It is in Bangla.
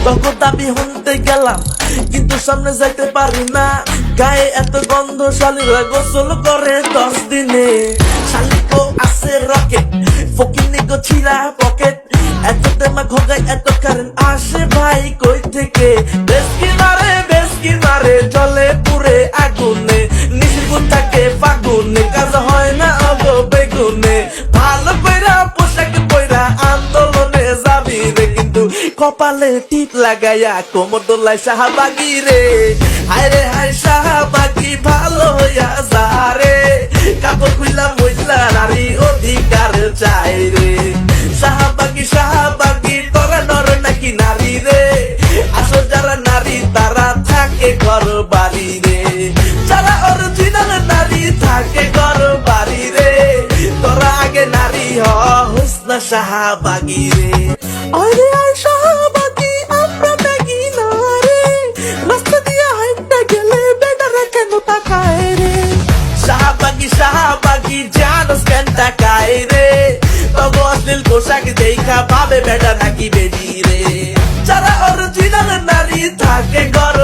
তখন দাবি শুনতে গেলাম কিন্তু সামনে যাইতে পারি না, গায়ে এত গন্ধ, শালিরা গোসল করে 10 দিনে। শালিকো আছে রকেট, ফকিনিকো ছিলা পকেট, এত তেমা ঘোগায় এত কারেন্ট আসে ভাই কই থেকে? বেশ কিনারে জলে পুরে আগুনে, নিশির থাকে ফাগুনে, কাজ হয় না অগো বেগুনে। ভালো কইরা পোশাক পইরা আন্দোলনে যাবি রে, কিন্তু কপালে টিপ লাগাইয়া কোমর দোলাই শাহবাগি রে। হায় রে হায় শাহবাগি ভালো হইয়া যা রে, কাপড় খুইলা মহিলা নারী অধিকার চাই রে। শাহবাগি তোরা নর নাকি নারী রে, আসল যারা নারী তারা থাকে ঘর বাড়ি রে, যারা অরিজিনাল নারী থাকে ঘর বাড়ি রে। তোরা আগে নারী হইস না শাহবাগি রে। আরে আয় শাহবাগি আমরা নাকি না রে, রাস্তা দিয়া হাইটা গেলে বেটারা কেন তাকায় রে? শাহবাগি জানোস কেন তাকায় রে, তবে অশ্লীল পোশাক দেখা ভাবে বেটা নাকি বেডি রে। যারা অরিজিনাল নারী থাকে ঘর